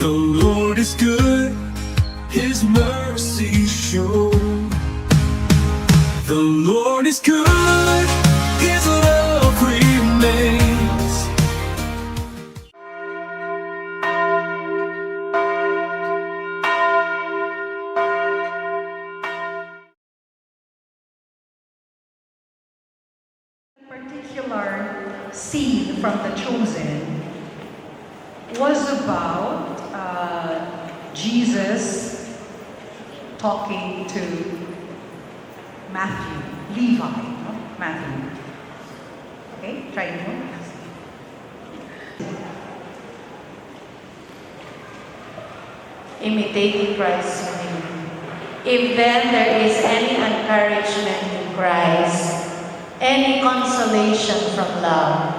The Lord is good, His mercy sure. The Lord is good, His love remains. Particular scene from The Chosen was about Jesus talking to Matthew, Levi, no? Matthew. Okay, try mo. Imitating Christ's name. If then there is any encouragement in Christ, any consolation from love,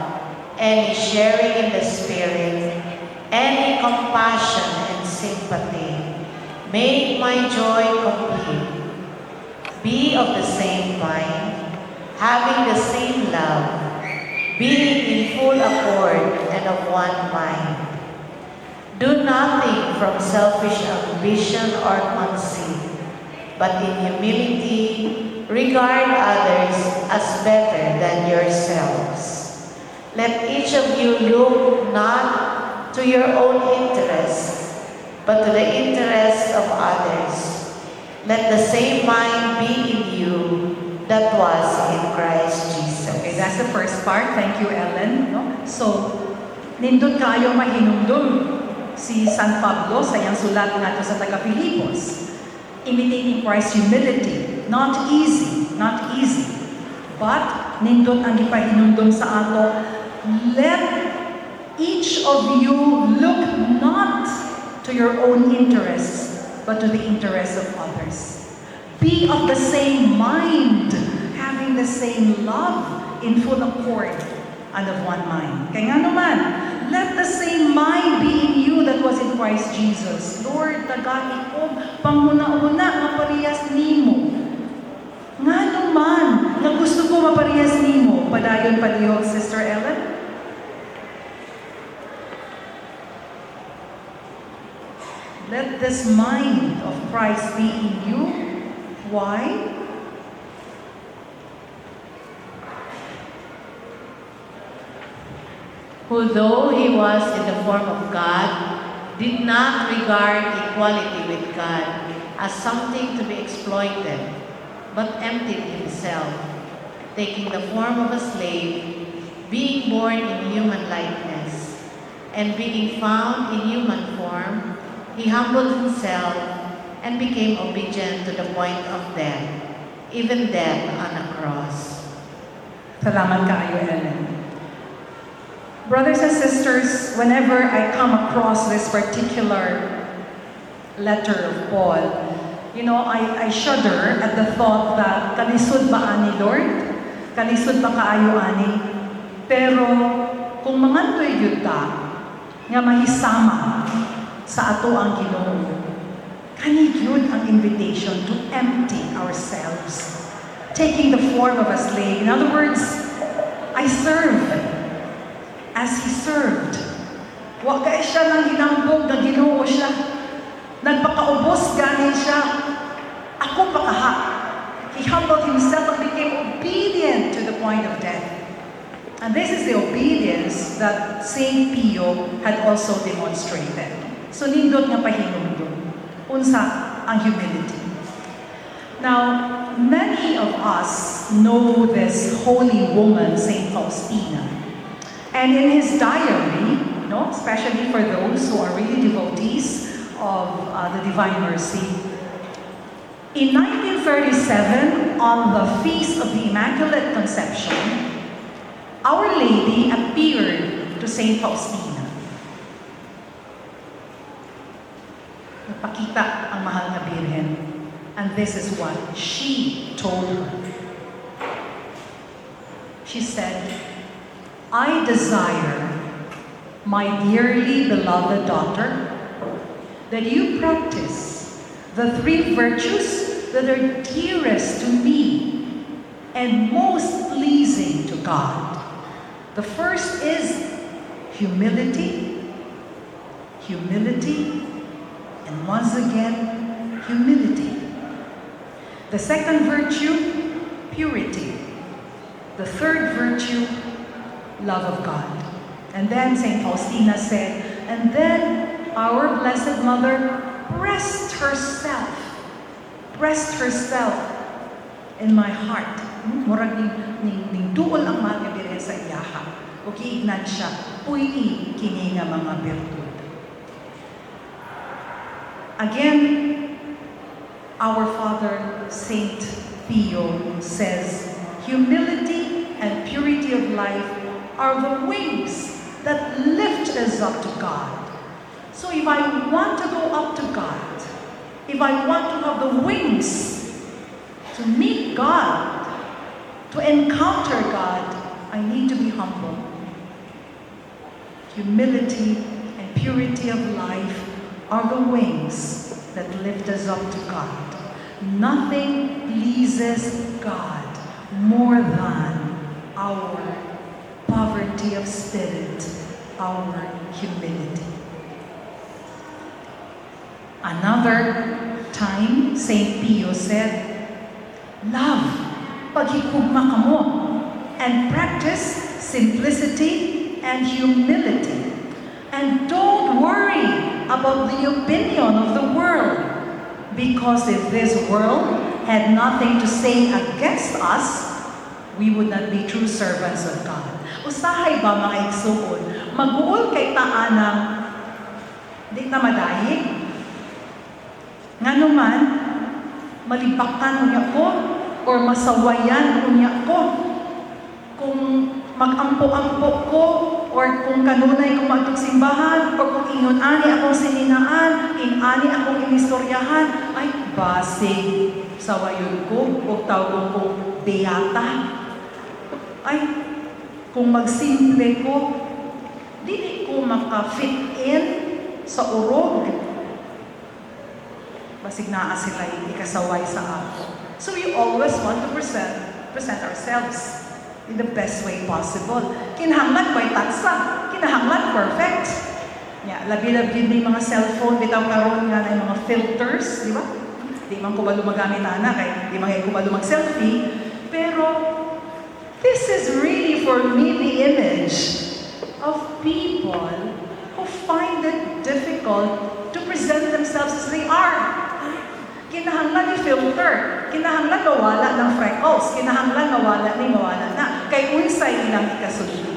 any sharing in the Spirit, any compassion and sympathy, make my joy complete. Be of the same mind, having the same love, being in full accord and of one mind. Do nothing from selfish ambition or conceit, but in humility regard others as better than yourselves. Let each of you look not to your own interests, but to the interests of others. Let the same mind be in you that was in Christ Jesus. Okay, that's the first part. Thank you, Ellen. No? So, nindot kayo mahinumdum si San Pablo sa iyang sulat nato sa taga-Pilipos. Imitating Christ's humility. Not easy, not easy. But, nindot ang ipahinumdum sa ato, let each of you look not to your own interests, but to the interests of others. Be of the same mind, having the same love, in full accord, and of one mind. Kaya nga naman, let the same mind be in you that was in Christ Jesus. Lord, taga-ikob, panguna-una, maparehas nimo. Nga naman, na gusto ko maparehas nimo. Padayon palihog, Sister Ellen. Let this mind of Christ be in you. Why? Who, though he was in the form of God, did not regard equality with God as something to be exploited, but emptied himself, taking the form of a slave, being born in human likeness, and being found in human form, he humbled himself and became obedient to the point of death, even death on a cross. Salamat kaayo, Ellen. Brothers and sisters, whenever I come across this particular letter of Paul, you know, I shudder at the thought that kalisod ba ani Lord? Kalisod ba kaayo ani? Pero kung mangantoy gyud ta nga mahisama sa ato ang Ginoo, kani gyud ang invitation to empty ourselves, taking the form of a slave. In other words, I serve as He served. Wa kay siya nang hinambog na Ginoo siya. Nagpakaubos ganin siya. Ako pakaha. He humbled himself and became obedient to the point of death. And this is the obedience that Saint Pio had also demonstrated. So nindot nga pahinumdum. Unsa ang humility. Now, many of us know this holy woman, Saint Faustina. And in his diary, no, especially for those who are really devotees of the Divine Mercy, in 1937, on the Feast of the Immaculate Conception, Our Lady appeared to Saint Faustina. Nagpakita ang mahal na Birhen. And this is what she told her. She said, I desire, my dearly beloved daughter, that you practice the three virtues that are dearest to me and most pleasing to God. The first is humility, humility, and once again, humility. The second virtue, purity. The third virtue, love of God. And then St. Faustina said, and then our Blessed Mother pressed herself in my heart. Murag ning duol ang mga dire sa iyaha. O kiignan siya, puiti kini nga mga virtud. Again, our Father Saint Pio says, humility and purity of life are the wings that lift us up to God. So if I want to go up to God, if I want to have the wings to meet God, to encounter God, I need to be humble. Humility and purity of life are the wings that lift us up to God. Nothing pleases God more than our poverty of spirit, our humility. Another time, St. Pio said, love, paghikugma kamo, and practice simplicity and humility. And don't worry about the opinion of the world, because if this world had nothing to say against us, we would not be true servants of God. Usahay ba mga igsuon, mag-uol kay taanang di na madayig? Nga naman, malibakan unya ko or masawayan unya ko. Kung mag-ampo-ampo ko or kung kanunay ko matong simbahan or kung ingon-ani akong sininaan, in-ani akong inistoryahan, ay basig sawayon ko o tawag ko beata. Ay, kung magsimple ko, dili ko maka-fit in sa urog. Basig naa sila ikasaway sa ako. So we always want to present ourselves in the best way possible. Kinahanglan ko'y tatsa, kinahanglan perfect. Labi-labi na yung mga cellphone, bitaw karon nga na yung mga filters, di ba? Di man ko ba lumagamit ana, kaya di man ko ba lumag-selfie. Pero, this is really for me the image of people who find it difficult to present themselves as they are. Kinahanglan i-filter, kinahanglan mawala ng freckles, kinahanglan mawala na, kay unsay ilang ikasulti.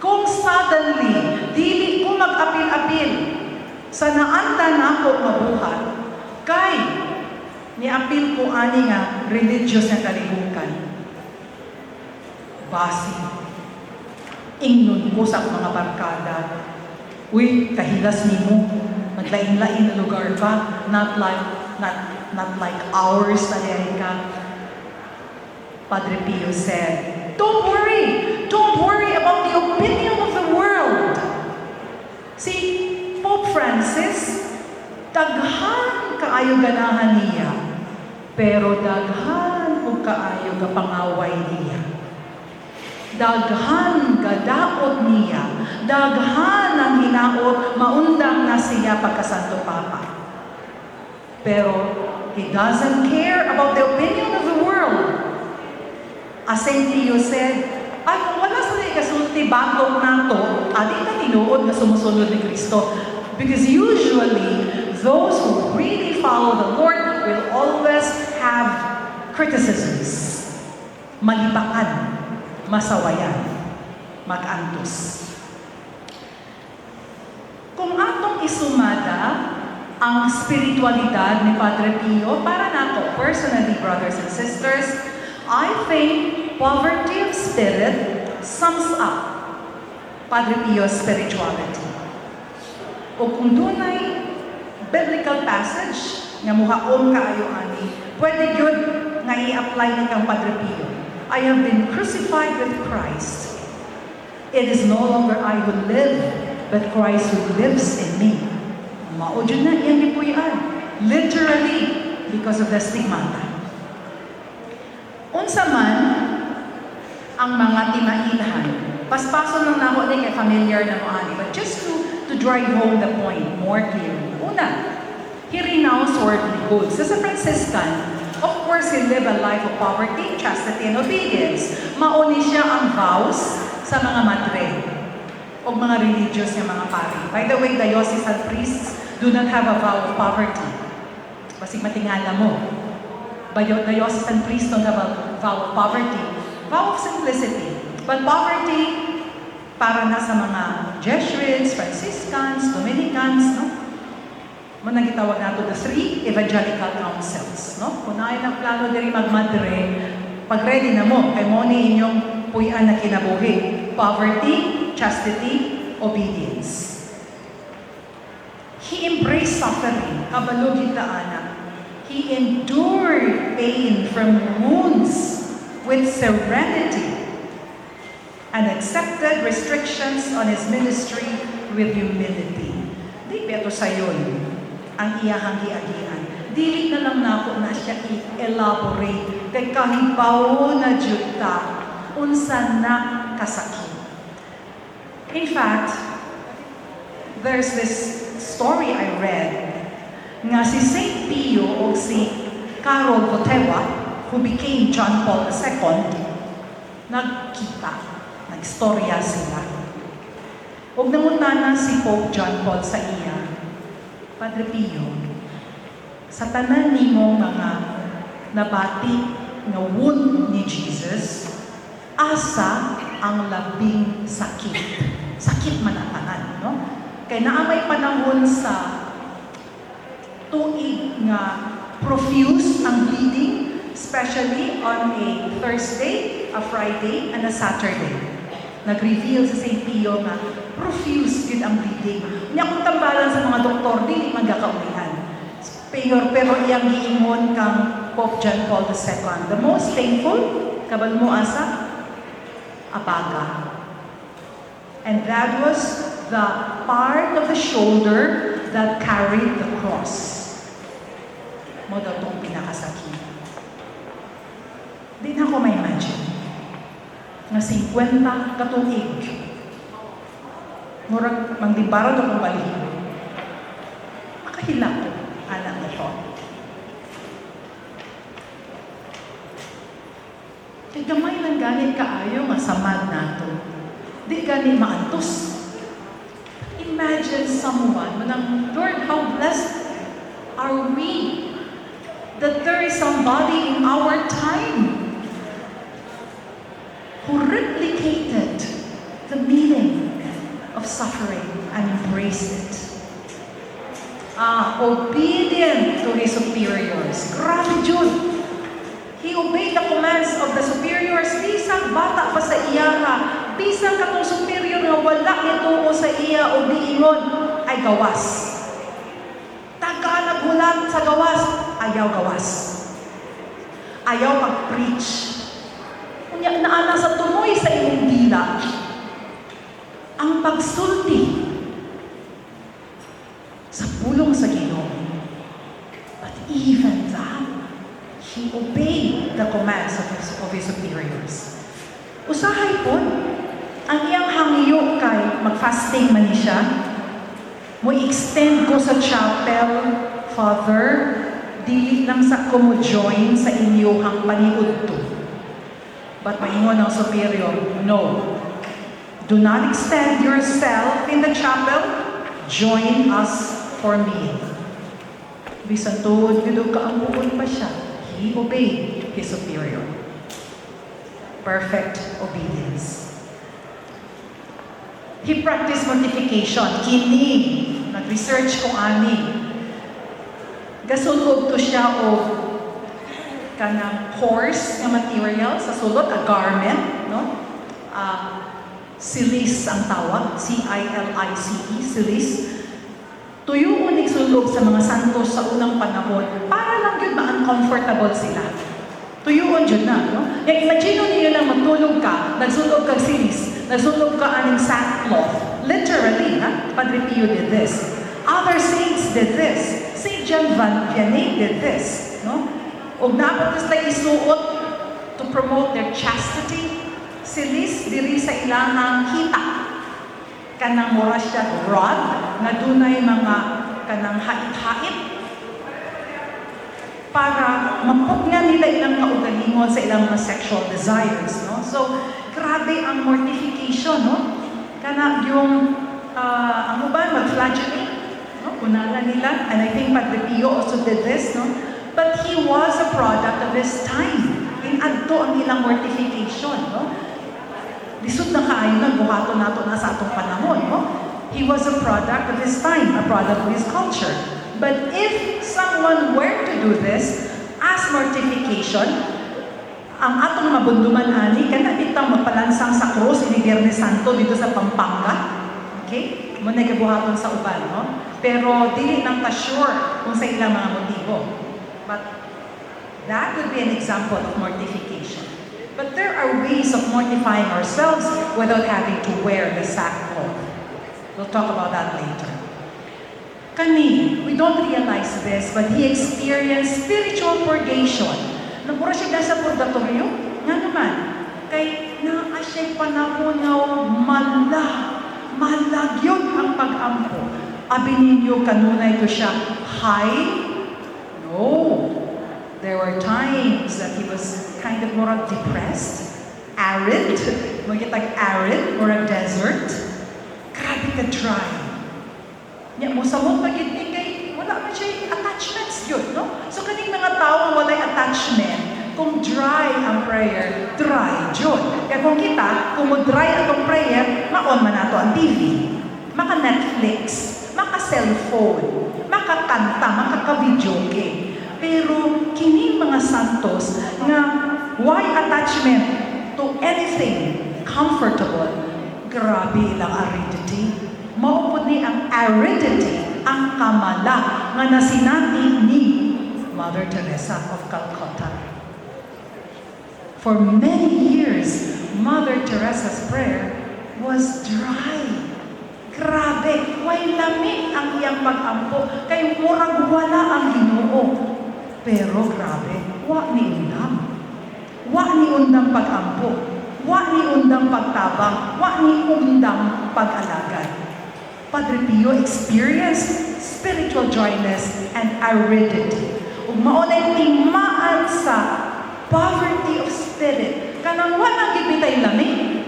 Kung suddenly, dili ko mag-apil-apil sa naanda na ako mabuhat, kay niapil ko ani nga religious na kalibukan. Basi, ingnon ko sa mga barkada, uy, kahilas ni mo, naglain-lain na lugar pa, not like ours na diyan ka. Padre Pio said, don't worry about the opinion of the world. See, Pope Francis, daghan kaayo ganahan niya, pero daghan o kaayo kapangaway niya. Daghan gadaot niya, daghan ang hinaot, maundang na siya pagkasanto Papa. Pero he doesn't care about the opinion of the world. As St. Pio said, ay kung wala sa ikasulti batok na to, adi na tinuod na sumusunod ni Kristo. Because usually, those who really follow the Lord will always have criticisms, malibakan, masawayan, mag-antos. Kung atong isumada ang spiritualidad ni Padre Pio, para nato, personally, brothers and sisters, I think poverty of spirit sums up Padre Pio's spirituality. O kung dunay biblical passage nga muhaom kaayo ani, pwede yun nga i-apply ni kang Padre Pio. I have been crucified with Christ. It is no longer I who live, but Christ who lives in me. Maudyo na, yan di po yan. Literally, because of the stigmata. Unsa man ang mga timailhan, paspaso nang nako ni kay familiar na mo ani, but just to drive home the point more clearly. Una, he renounced worldly goods. As a Franciscan, of course, he lived a life of poverty, chastity, and obedience. Mauni siya ang vows sa mga madre o mga religious niya mga pari. By the way, diocesan priests do not have a vow of poverty. Kasi matingala mo. Diocesan priests don't have a vow of poverty. Vow of simplicity. But poverty, para na sa mga Jesuits, Franciscans, Dominicans, no? Mga gitawag nato the 3 evangelical councils, no? Kunain ang plano diri magmadre, pag ready na mo, kay mo ni inyong puyan na kinabuhi. Poverty, chastity, obedience. He embraced suffering, kabalo kita anak. He endured pain from wounds with serenity and accepted restrictions on his ministry with humility. Di beto sa yun ang iyahang giagian. Dili na lang nako na siya i-elaborate kay kahibaw na juta unsa na kasakit. In fact, there's this story I read nga si St. Pio o si Karol Wojtyła, who became John Paul II, nagkita, nagstorya sila. Huwag nangutana si Pope John Paul sa iya, Padre Pio, sa tanan nimong mga nabati nga wound ni Jesus, asa ang labing sakit. Sakit man ang tanan, no? Kaya naamay panahon sa tuig nga profuse ang bleeding, especially on a Thursday, a Friday, and a Saturday. Nag-reveal sa St. Pio nga profuse yun ang bleeding. Niya kung tambalan sa mga doktor, dili magkakaulihan. Pero iyang giingon kang Pope John Paul II. The most painful, kabal mo asa, abaga. And that was the part of the shoulder that carried the cross. Mo daw itong pinakasakit. Di na ko ma-imagine na 50 katuig. Murag mangbibaro na kong balihin. Makahila ko, anak na to. Kaya gamay lang ganit kaayo nga samad nato. Di ganit maantos. Imagine someone, manang, Lord, how blessed are we that there is somebody in our time who replicated the meaning of suffering and embraced it. Obedient to his superiors. Grabe Jud. He obeyed the commands of the superiors. Bisang bata pa sa iya ha. Bisang katong superior nga wala ituo sa iya o diingon ay gawas. Taga naghulat sa gawas, ayaw gawas. Ayaw mag-preach. Kunya naana sa tumoy sa imong dila. Ang pagsulti sa pulong sa Ginoo. But even that, he obeyed the commands of his superiors. Usahay po, ang iyang hangyo kay mag-fasting man siya, mo extend ko sa chapel, Father, dili lang sa ko mo join sa inyong paniud to. But maingon ang superior, no. Do not extend yourself in the chapel, join us for me. Bisan tuod, gudog ka ang buon pa siya. He obeyed his superior. Perfect obedience. He practiced mortification. Kini, nag-research kung ani. Gasulog to siya o kanang coarse nga material sa sulot, a garment, no? Silis ang tawag, C-I-L-I-C-E, silis. Tuyuon igsulog sa mga santos sa unang panahon para lang yun ma-uncomfortable sila. Tuyuon yun na, no? Imagine niyo lang matulog ka, nagsulog kang silis, nagsulog ka aning sackcloth. Literally, ha? Padre Pio did this. Other saints did this. Saint John Vianney did this, no? O dapat sila isuot to promote their chastity, silis diri sa ilahang hita. kanang mura siya rod nga dunay mga kanang hait-hait para mapugna nila ilang kaugalingon sa ilang mga sexual desires, no? So, grabe ang mortification, no? Kana yung ano ba, mag-flagellate, no? Kunala nila, and I think Padre Pio also did this, no? But he was a product of his time. Inadto ang ilang mortification, no? Lisod na kaayo na, buhaton nato na sa atong panahon, no? He was a product of his time, a product of his culture. But if someone were to do this as mortification, ang atong mabunduman ani, kana bitang magpalansang sa krus ini Biyernes Santo dito sa Pampanga, okay? Muna gabuhaton sa uban, no? Pero dili nang ka-sure kung sa ilang mga motibo. But that would be an example of mortification. But there are ways of mortifying ourselves without having to wear the sackcloth. We'll talk about that later. Kani, we don't realize this, but he experienced spiritual purgation. Nagpura siya sa purgatorio? Nga naman, kay naa siya panahon nga malagyod ang pag-ampo. Abi ninyo kanunay ko siya, high? No. There were times that he was kind of more depressed, arid, magitag arid or a desert. Grabe ka dry. Nya mo samot pagit ni kay wala man siya attachments yun, no? So kaning mga tao nga walay attachment, kung dry ang prayer, dry jud. Kaya kung kita, kung mo dry atong prayer, ma-on man nato ang TV, maka Netflix, maka cellphone, makakanta, makaka-video game. Pero kining mga santos nga why attachment to anything comfortable, grabe ilang aridity. Maupod ni ang aridity, ang kamala nga nasinati ni Mother Teresa of Calcutta. For many years, Mother Teresa's prayer was dry. Grabe, way lamig ang iyang pag-ampo, kay murag wala ang Ginoo. Pero grabe, wa ni undang. Wa ni undang pag-ampo. Wa ni undang pagtabang. Wa ni undang pag-alagad. Padre Pio experienced spiritual dryness and aridity. Ug maunay timaan sa poverty of spirit. Kanang wa nang gibitay lamig.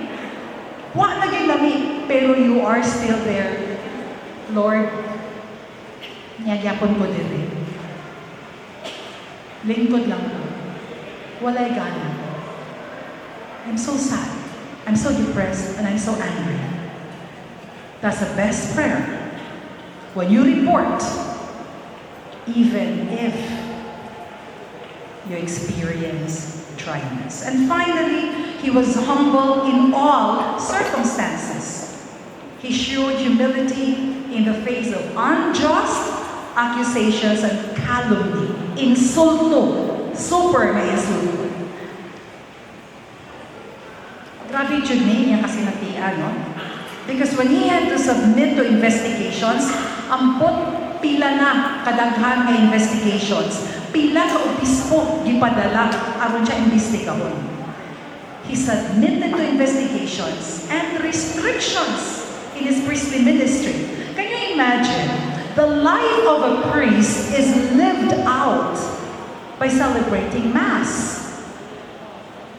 Wa na gyud lamig, pero you are still there. Lord, nagyapon ko diri. Lingkod lang po. Walay gana. I'm so sad. I'm so depressed and I'm so angry. That's the best prayer. When you report, even if you experience dryness. And finally, he was humble in all circumstances. He showed humility in the face of unjust accusations and calumny. Insulto. Super may insulto. Grabe yun niya kasi natian, no? Because when he had to submit to investigations, ampot pila na kadaghan nga investigations. Pila ka obispo gipadala aron siya imbestigahon. He submitted to investigations and restrictions in his priestly ministry. Can you imagine? The life of a priest is lived out by celebrating Mass.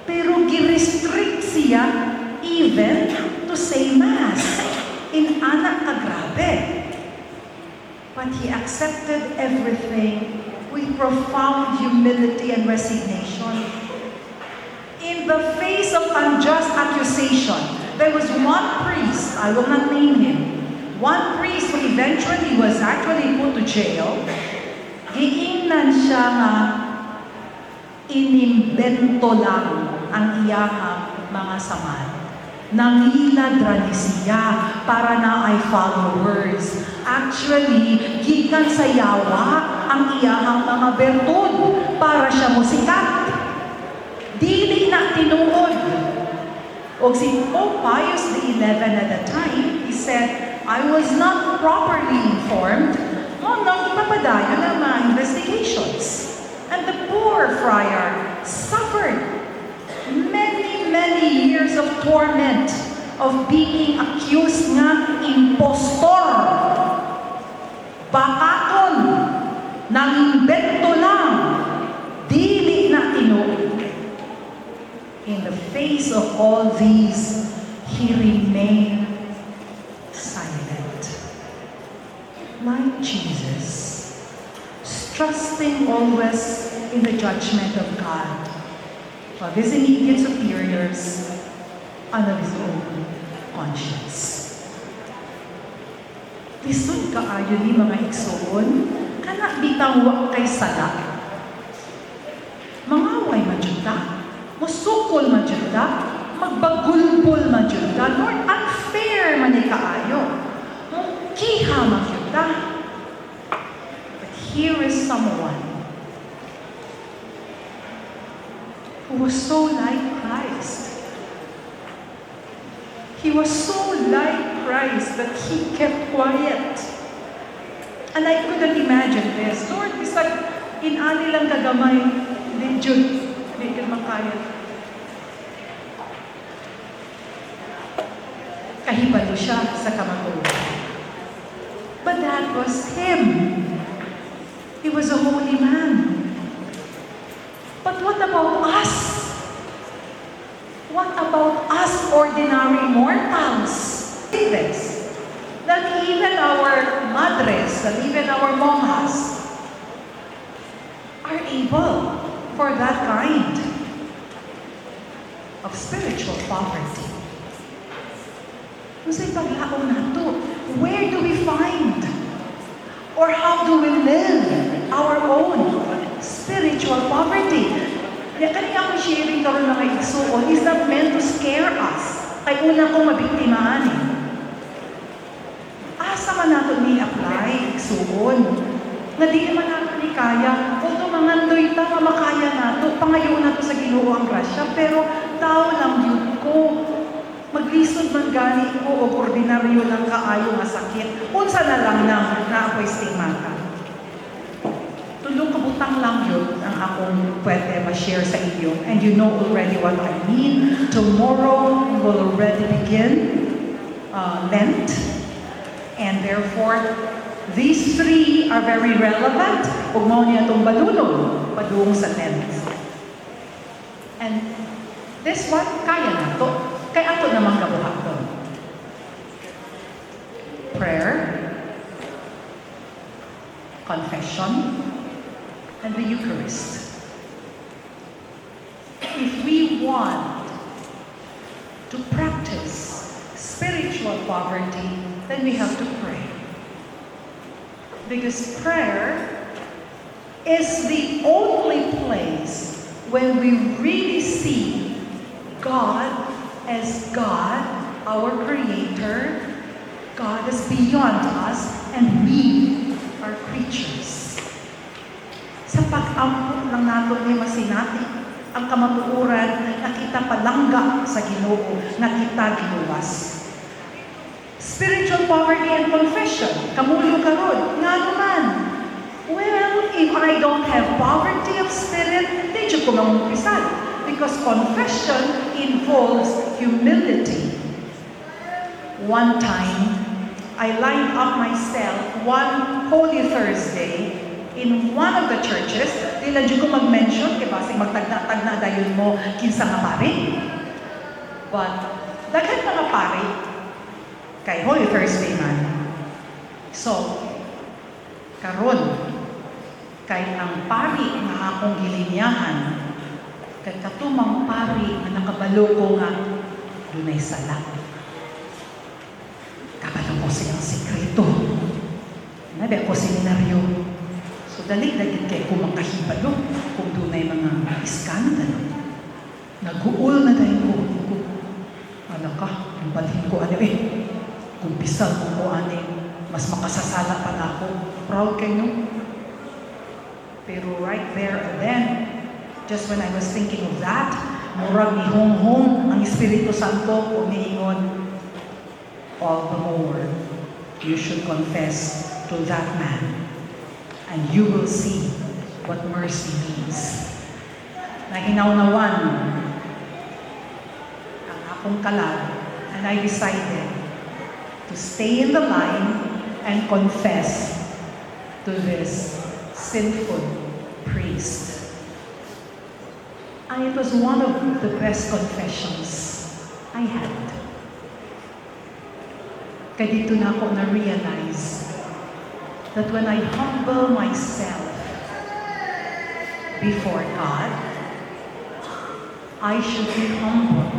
Pero gi-restrict siya even to say Mass. In anak ka grabe. But he accepted everything with profound humility and resignation. In the face of unjust accusation, there was one priest, I will not name him, one priest who eventually was actually put to jail. Giingnan siya nga inimbento lang ang iyahang mga samad. Nangilad ra ni siya para na ay followers. Actually, gikan sa yawa ang iyahang mga bertud para siya musikat. Dili na tinuod. O si Pope Pius XI at the time, he said, I was not properly informed nang ipapadayo ng mga investigations. And the poor friar suffered many years of torment of being accused nga impostor. Bakaton, nangimbento lang, dili na tinuod. In the face of all these, he remained silent. Like Jesus, trusting always in the judgment of God, while his immediate superiors under his own conscience. Lisod kaayo ni mga igsoon, kana bitang wa kay sala. Mangaway man jud ta, musukol man jud ta, magbagulbol man jud ta, Lord, unfair man ni kaayo. Kiha man jud ta. But here is someone who was so like Christ. He was so like Christ that he kept quiet. And I couldn't imagine this. Lord, bisag inani lang kagamay, di jud, di ka makaya. Kahibalo siya sa kamaturan. But that was him. He was a holy man. But what about us? What about us ordinary mortals? This, that even our madres, that even our monjas are able for that kind of spiritual poverty. Kasi paglaon nato, where do we find or how do we live our own spiritual poverty? Kaya kanina akong sharing karon na may igsuon is not meant to scare us. Kay una kong mabiktimahan eh. Asa man nato ni-apply, igsuon. Nga di naman nato ni kaya. Although mangandoy ta, makaya nato, pangayon nato sa Ginoo ang grasya, pero tao lang yun ko. Maglisod man gani ko o ordinaryo lang kaayo nga sakit. Unsa na lang na ako'y stigmata. Tulong kabutang lang yun ang akong pwede ma-share sa inyo. And you know already what I mean. Tomorrow, we will already begin Lent. And therefore, these three are very relevant. Huwag mo niya itong balunod, padung sa Lent. And this one, kaya na to. Kaya ato naman kabuhaton. Prayer, confession, and the Eucharist. If we want to practice spiritual poverty, then we have to pray. Because prayer is the only place when we really see God as God, our Creator. God is beyond us, and we are creatures. Sa pag-ampun lang nato ni masinati, ang kamatuoran na kita palangga sa Ginoo, na kita ginuwas. Spiritual poverty and confession, kamulo karon, nga naman. Well, if I don't have poverty of spirit, di ko mamumpisan. Because confession involves humility. One time, I lined up myself one Holy Thursday in one of the churches. Di lang ko mag-mention, kaya basi magtagna-tagna dayon mo kinsa nga pari. But, daghan mga pari, kay Holy Thursday man. So, karon, kay ang pari nga akong gilinyahan, kay katumang pari na nakabalo ko nga, dunay sala. Kabalo ko silang sekreto. Nabi ako seminaryo. So, dali-dali kay ko makahibalo kung dunay mga iskandalo. Nag-uul na dahil ko. Ano ka, ang balhin ko, ano kung pisal ko ani, mas makasasala pa na ako. Proud kayo. Pero right there and then, just when I was thinking of that, murag ni Hong ang Espiritu Santo o niingon, all the more, you should confess to that man, and you will see what mercy means. Nahinawnawan ang akong kalag, And I decided to stay in the line and confess to this sinful priest. And it was one of the best confessions I had. Kaya dito na ako na-realize that when I humble myself before God, I should be humble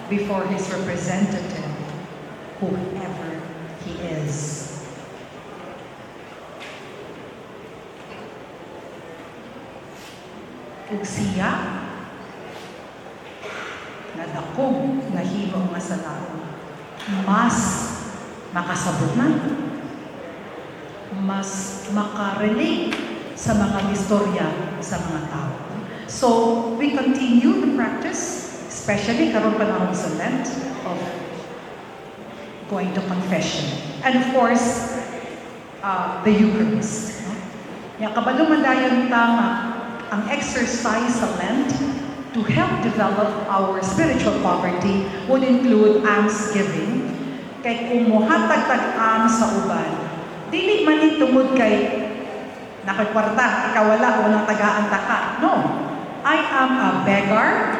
before His representative, whoever He is. Ug siya, nadakog nahimo nga sa laon. Mas makasabot na, mas makarelate sa mga istorya sa mga tao. So, we continue the practice, especially karon panahon sa Lent, of going to confession. And of course, the Eucharist. No? Yung kabalo madayon tama, ang exercise sa Lent to help develop our spiritual poverty would include almsgiving. Kay kung muhatag-tag-am sa uban, dili man ni tungod kay nakakwarta, ikaw wala o nang tagaan taka. No. I am a beggar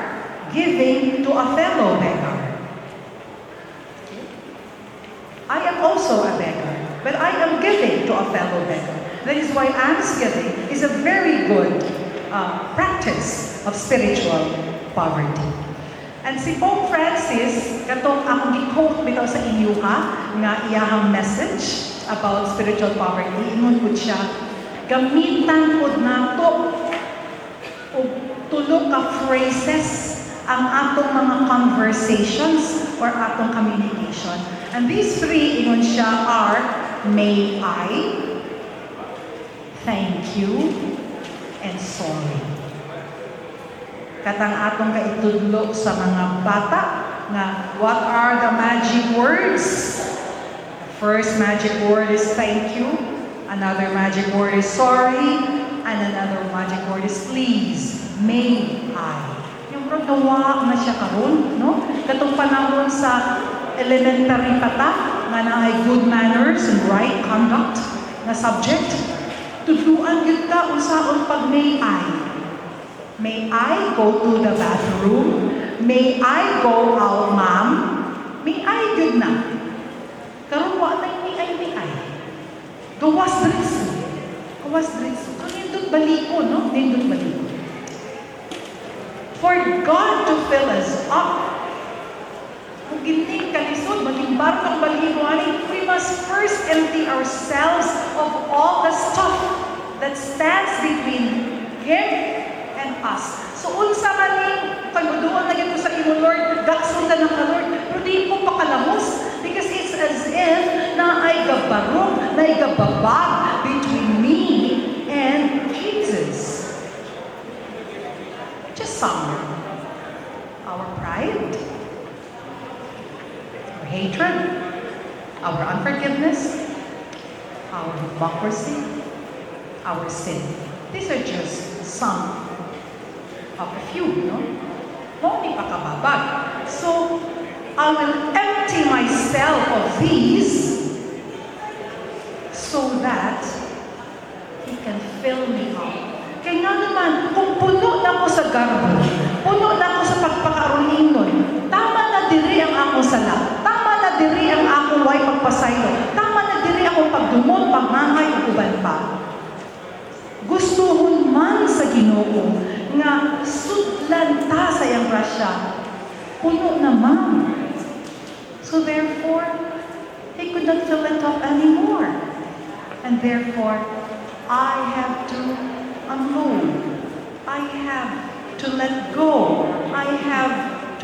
giving to a fellow beggar. I am also a beggar, but I am giving to a fellow beggar. That is why almsgiving is a very good practice of spiritual poverty. And si Pope Francis, katong akong gi-quote bitaw sa inyo nga iyahang message about spiritual poverty, ingon pud siya, gamitan pud nato og tulo ka phrases ang atong mga conversations or atong communication. And these three, ingon siya, are, may I, thank you, and sorry. Katang atong kaitudlo sa mga bata na what are the magic words? The first magic word is thank you, another magic word is sorry, and another magic word is please, may I. Yung bro, nawa na siya karon, no? Katong panahon sa elementary pata nga na ay good manners and right conduct na subject. Tudluan yun ka unsaon pag may I. May I go to the bathroom? May I go out, ma'am? May I good na. Karon wa na may I. Gawas dritso. Gawas dritso. Ang nindot baliko, no? Nindot baliko. For God to fill us up, kung gining kalisod, maging barkang balibo, we must first empty ourselves of all the stuff that stands between Him and us. So, unsa man ni, pagduduan na gito sa imo, Lord, daksundan na ka, Lord, pero di ko pakalamos, because it's as if na ay gabarong, na ay gababag between me and Jesus. Just some. Our pride, our hatred, our unforgiveness, our hypocrisy, our sin. These are just some of a few, no? Hindi pa kababag. So, I will empty myself of these so that He can fill me up. Kaya nga naman, kung puno na ko sa garbo, puno na ko sa pagpakarulinon, tama na diri ang akong sala, tama na diri ang akong way pagpasaylo, tama na diri akong pagdumot, pagmangay, uban pa. Gustuhon man sa Ginoo nga sudlan ta sa iyang grasya, puno naman. So therefore, He could not fill it up anymore. And therefore, I have to unload. I have to let go. I have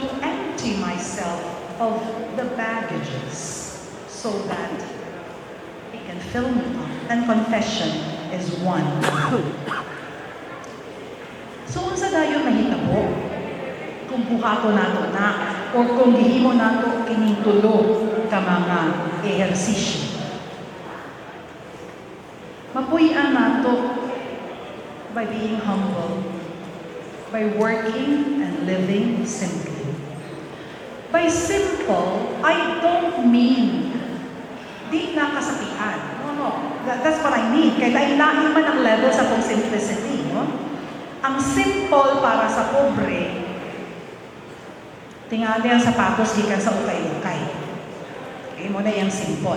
to empty myself of the baggages so that He can fill me up. And confession is one. So, unsa dayon mahitabo? Kung buhato nato na, or kung gihimo nato kining tulo ka mga ehersisyo. Mapuy-an nato by being humble, by working and living simply, By simple, I don't mean di nakasakian. No. That's what I mean. Kaya lain man ang level sa pong simplicity. No? Ang simple para sa pobre, tingali ang sapatos gikan sa ukay-ukay. Okay mo na yung simple.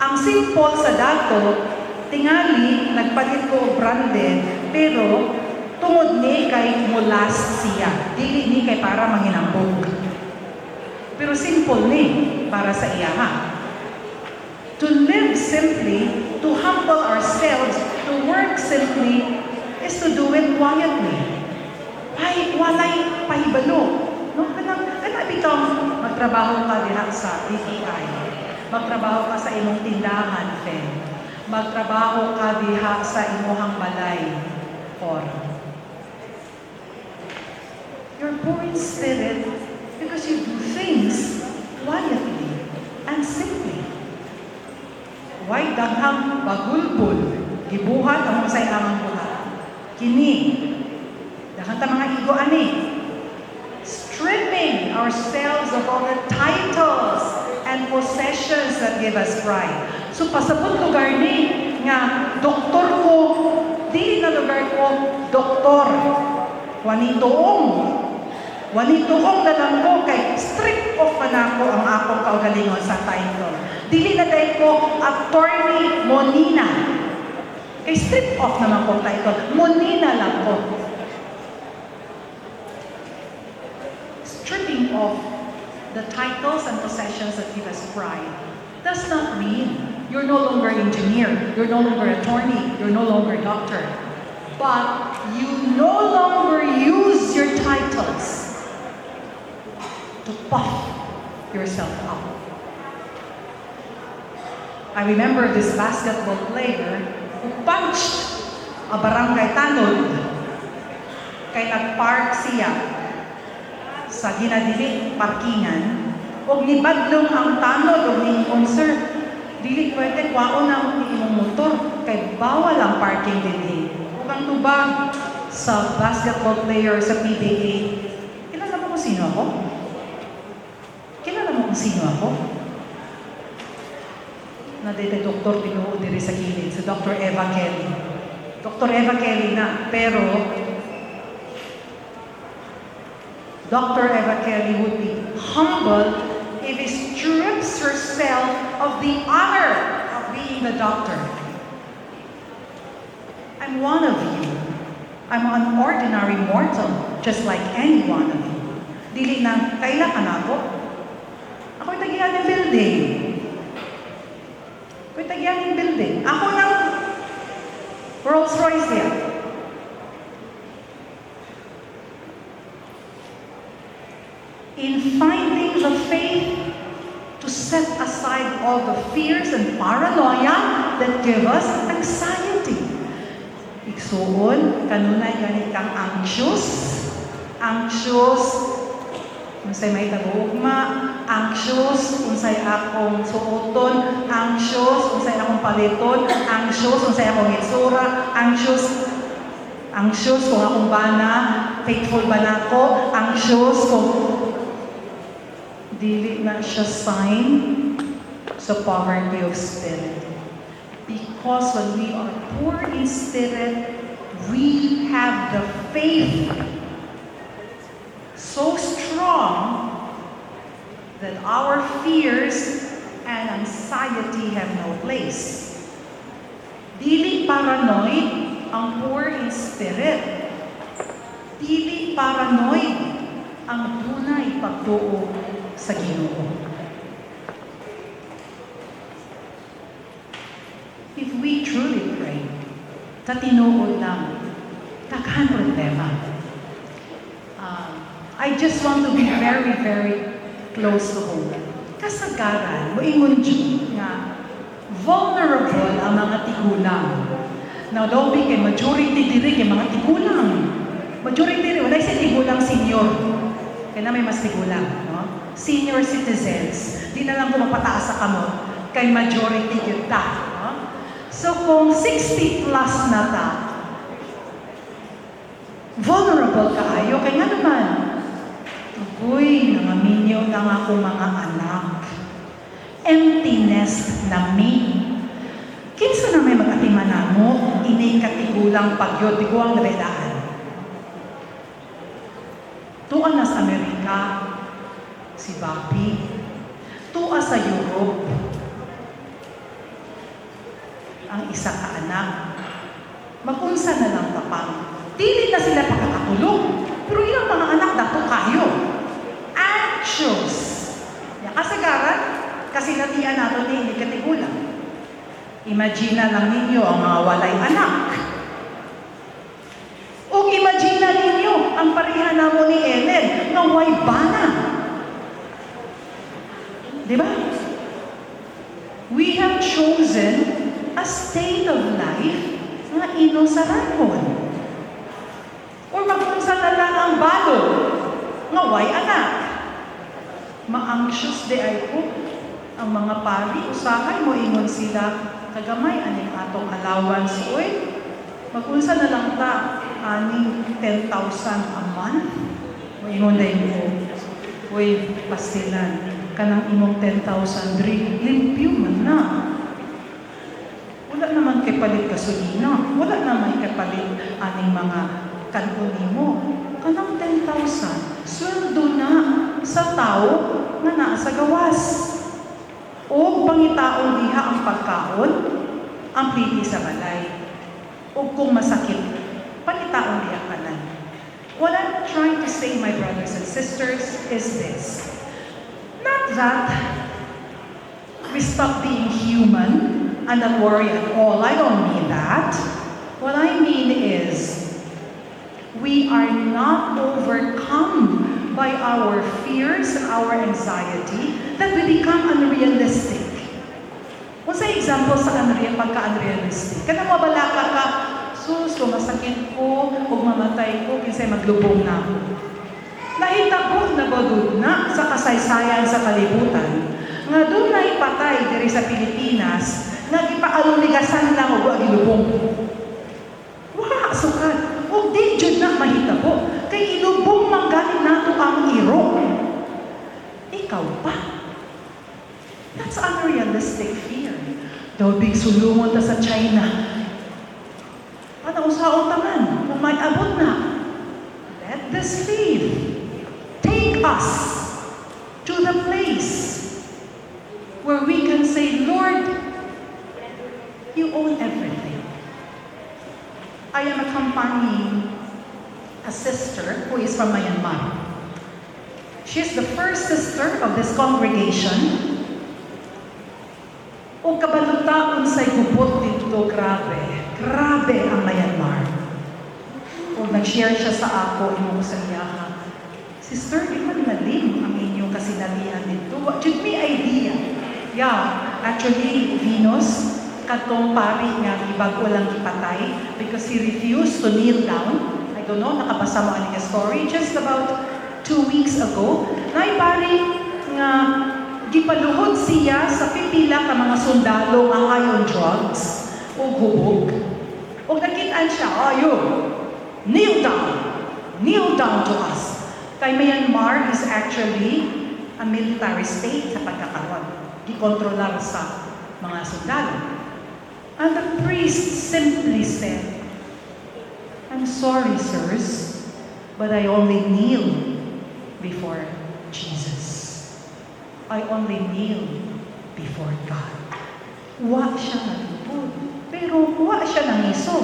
Ang simple sa dato, tingali, nagpalit ko branded, pero tungod ni kay mulas siya. Dili ni kay para manginambog. Pero simple ni para sa iyaha. To live simply, to humble ourselves, to work simply, is to do it quietly. Ay, walay pahibalo. No, bitaw magtrabaho ka diha sa DTI. Magtrabaho ka sa imong tindahan, Fen. Magtrabaho ka diha sa imong balay, or you're poor in spirit because you do things quietly and simply. Why daghang bagulbol, gibuhat ang usay amang buhat. Kini, daghang ta mga igo ani. Stripping ourselves of all the titles and possessions that give us pride. So pasabot lugar ni nga doktor ko, di na lugar ko doktor. Wanitoong na lang ko kay strip off man ako ang akong kaugalingon sa title. Dili na dahil ko attorney Monina. Kay strip off naman ko title. Monina lang ko. Stripping off the titles and possessions that give us pride does not mean you're no longer engineer, you're no longer attorney, you're no longer doctor. But you no longer use your titles to puff yourself up. I remember this basketball player who punched a barangay tanod kay nagpark siya sa ginadili parkingan og nibadlong ang tanod og niingon, "Sir, dili pwede kwaon ang imong motor kay bawal ang parking dinhi." Ug ang tubag sa basketball player sa PBA, kilala mo kung sino ako? Kilala mo kung sino ako? Nadete doktor tinuod diri sa kilid, si Dr. Eva Kelly. Dr. Eva Kelly na, pero Dr. Eva Kelly would be humble if he strips herself of the honor of being the doctor. I'm one of you. I'm an ordinary mortal, just like any one of you. Dili na, kaila ka na ako? Ako'y tagihan ng building. Ako'y tagihan ng building. Ako ng Rolls Royce yan. In finding the faith to set aside all the fears and paranoia that give us anxiety. Igsuon, kanunay ganit kang anxious, unsay may tabuugma, anxious, unsay akong suoton, anxious, unsay akong paliton, anxious, unsay akong itsura, anxious kung akong bana, faithful ba nako, anxious kung dili na siya sign sa poverty of spirit. Because when we are poor in spirit, we have the faith so strong that our fears and anxiety have no place. Dili paranoid ang poor in spirit. Dili paranoid ang dunay pagtuo sa Ginoo. If we truly pray, tatinuod lang, daghan problema. I just want to be very, very close to home. Kasagaran, moingon Diyo nga, vulnerable ang mga tigulang. Now, lobi kay majority diri kay mga tigulang. Majority diri, wala sa tigulang senior. Kaya na may mas tigulang, no? Senior citizens. Di na lang ko mapataas sa kamot kay majority kita. No? So kung 60 plus na ta, vulnerable kaayo, kaya nga naman, Uy, nangaminyo na nga akong mga anak. Emptiness na me. Kinsa na may mag-atiman na mo, inay katigulang pagyod, di ko ang relaan. Tuan na sa Amerika, si Bobby. Tuwa sa Europe, ang isa ka anak. Magunsa na lang tapang. Dili na sila pagkakakulong. Pero ilang mga anak dato kayo. Anxious. Kasagaran, kasi natiyan nato ni hindi katigulang. Imagine na lang ninyo ang mga walay anak. O imagine na ninyo ang pareha na mo ni Ellen na way bana. Diba? We have chosen a state of life na inosarahon. Or magunsa na lang ang balo nga way anak. Ma-anxious de ay po ang mga pari. Usahay mo ingon sila kagamay aning atong allowance. Uy, magunsa na lang ta aning 10,000 a month. Ingon na mo, uy, pastilan, kanang imong 10,000 dri, limpyo man na. Wala naman kay palit gasolina. Wala naman kay palit aning mga kanuni mo. Kanang 10,000, sweldo na sa tao nga naa sa gawas. O pangitaon diha ang pagkaon, ang pili sa balay. O kung masakit, pangitaon diha kanan. What I'm trying to say, my brothers and sisters, is this. Not that we stop being human and not worry at all. I don't mean that. What I mean is, we are not overcome by our fears and our anxiety that we become unrealistic. Kung sa example sa pagka-unrealistic, kana mabalaka ka, sus, masakit ko, o mamatay ko, kinsay maglubong na ako. Nahitabo na bagod na sa kasaysayan sa kalibutan, nga doon na ipatay diri sa Pilipinas, nga ipaaluligasan lang o gilubong. Wala, sukat. O di dyan na mahitabo. Kay ilubong manggaling nato ang iro. Ikaw pa. That's unrealistic fear. Daw big sulungon ta sa China. Panausaon taman, kung may abot na. Let this faith take us to the place where we can say, Lord, you own everything. I am accompanying a sister who is from Myanmar. She is the first sister of this congregation. O kabaluta unsay gubot dito, grabe. Grabe ang Myanmar. O nag-share siya sa ako, imo sa iya. Sister, di man nalim ang inyong kasinalihan dito. What did me idea? Yeah, actually, Venus, katong pari nga bago lang ipatay because he refused to kneel down. I don't know, nakabasa mo ang story. Just about 2 weeks ago, na pari nga gipaluhod siya sa pipila ka mga sundalo nga ayon drugs o hubog. O nakitaan siya, ayo, kneel down to us. Kay Myanmar is actually a military state sa pagkakaroon. Gikontrolar sa mga sundalo. And the priest simply said, I'm sorry, sirs, but I only kneel before Jesus. I only kneel before God. Wa siya nalipod, pero wa siya nangiso.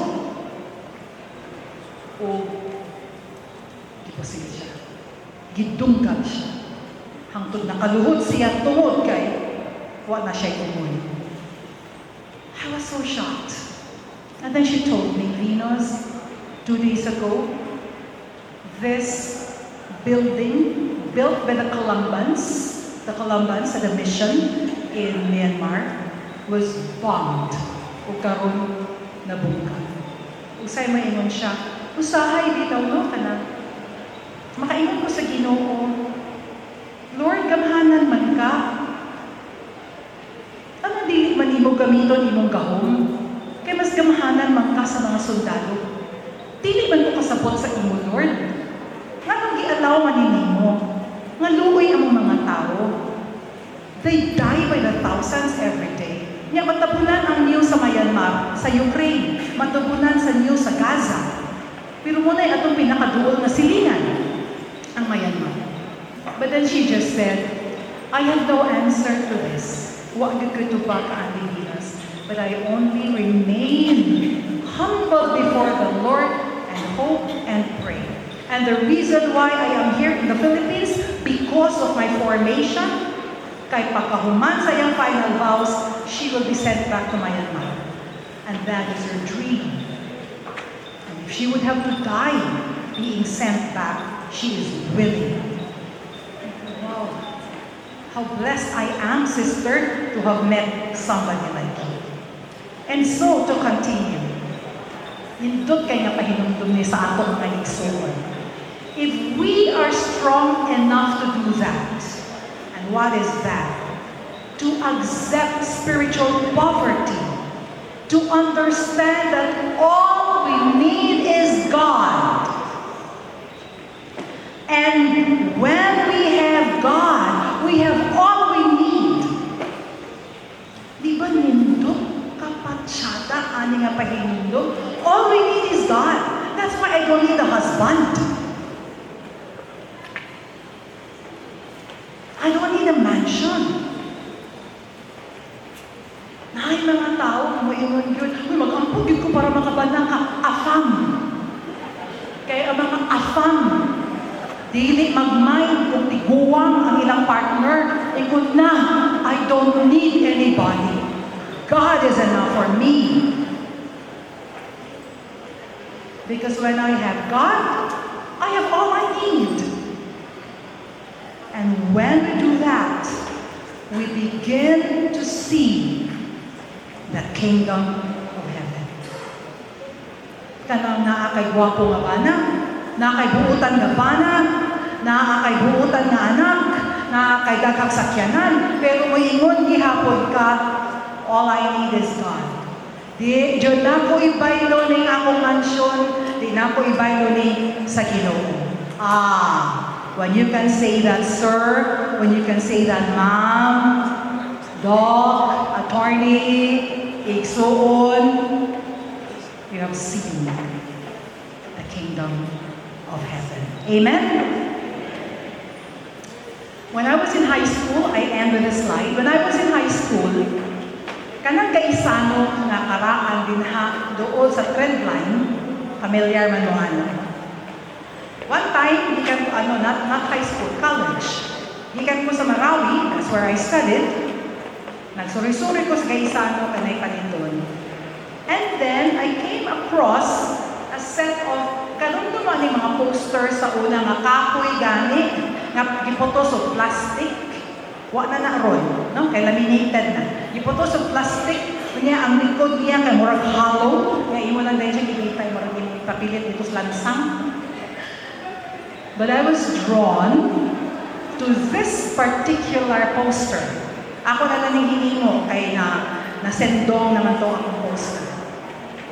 O, gipasil siya. Gidunggan siya. Hangtod nakaluhod siya tungod kay wa na siya tungod. I was so shocked. And then she told me, Venus, 2 days ago, this building built by the Columbans at a mission in Myanmar, was bombed. O karon nabungkag. Usay maingon siya, usahay di daw no kana. Makaingon ko sa Ginoo, Lord, gamhanan man ka. Ano dili man imo gamiton imong gahom? Kay mas gamhanan man ka sa mga sundalo. Dili man ko kasabot sa imo, Lord. Nganong gi-allow man nimo naranasan niyo sa Gaza. Pero muna atong pinakaduol na silingan, ang Myanmar. But then she just said, I have no answer to this. What you could do back Andivinas, but I only remain humble before the Lord and hope and pray. And the reason why I am here in the Philippines, because of my formation, kay pagkahuman sa iyang final vows, she will be sent back to Myanmar. And that is her dream. And if she would have to die being sent back, she is willing. Wow. How blessed I am, sister, to have met somebody like you. And so, to continue, nindot kay nga pahinumdum ni sa atong mga igsoon. If we are strong enough to do that, and what is that? To accept spiritual poverty, to understand that all we need is God. And when we have God, we have all we need. Di ba nindot kapatsyada ani nga pahinumdum? All we need is God. That's why I don't need a husband. I don't need a mansion. Nahay mga tao, maingon yun, uy, mag-ampog yun ko para makabanang ka, afam. Kaya ang mga afam, dili mag-mind kung tiguang ang ilang partner, ikot na, I don't need anybody. God is enough for me. Because when I have God, I have all I need. And when we do that, we begin to see the kingdom of heaven. Kanang naa kay gwapo nga bana, naa kay buutan nga bana, naa kay buutan nga anak, naa kay daghang sakyanan, pero moingon gihapon ka, all I need is God. Di jud na ko ibaylo ning akong mansyon, di na ko ibaylo ning sa Ginoo. When you can say that, sir, when you can say that, ma'am, doc, attorney, igsoon, you have seen the kingdom of heaven. Amen? When I was in high school, I end with a slide. When I was in high school, kanang kaisano nga karaan din ha doon sa trend line, familiar man mo ano. One time, gikan ko, not high school, college. Gikan ko sa Marawi, that's where I studied. Nagsuri-suri ko sa kaisano, kanay panindon. And then, I came across a set of, kanong naman yung mga posters sa una nga kahoy gani, nga gipotos of plastic. Wa na ron, no? Kay laminated na. Gipotos of plastic, niya ang likod niya kay murag hollow, nga imo lang dahil siya gigitay, murag ipapilit dito sa lansang. But I was drawn to this particular poster. Ako na lang hinimo kay nasendong naman to akong poster.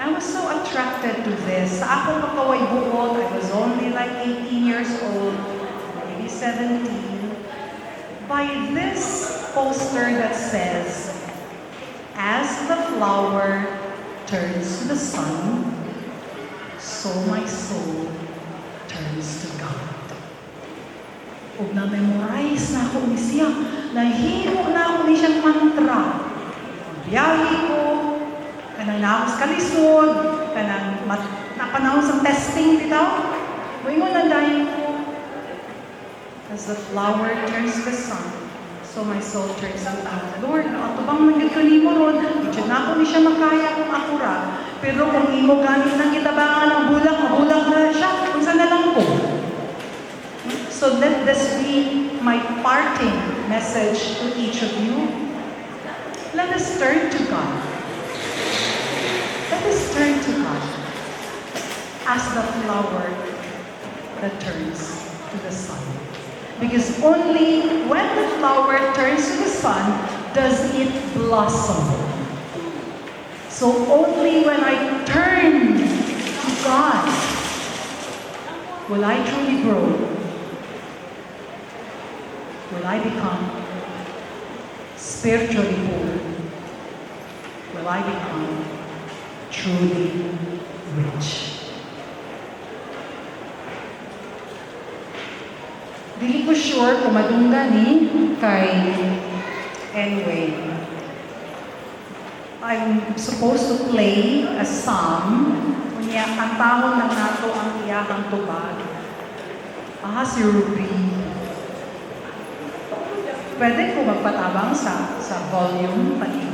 I was so attracted to this. Sa akong makaway buod, I was only like 18 years old, maybe 17. By this poster that says, as the flower turns to the sun, so my soul turns to God. Ug na-memorize na ako ni siya. Nahimo na ako ni siyang mantra. Biyahe ko, kanang naos kalisod, kanang napanahon sa testing dito. Moingon na dahil ko, as the flower turns to the sun, so my soul turns to God. Lord, ato bang nagkakanimo ron? Diyan na ako ni siya makaya kung akura. Pero kung imo ganit ng kitabangan ng bulak, mabulak na siya, kung saan na lang ko. So let this be my parting message to each of you. Let us turn to God. Let us turn to God as the flower that turns to the sun. Because only when the flower turns to the sun does it blossom. So only when I turn to God will I truly grow. Will I become spiritually poor? Will I become truly rich? Dili ko sure kung madungga ni kay anyway. I'm supposed to play a psalm. Kunya, kantahon ng nato ang iyahang tubag. Aha, si Ruby. Pwede ko magpatabang sa volume, pati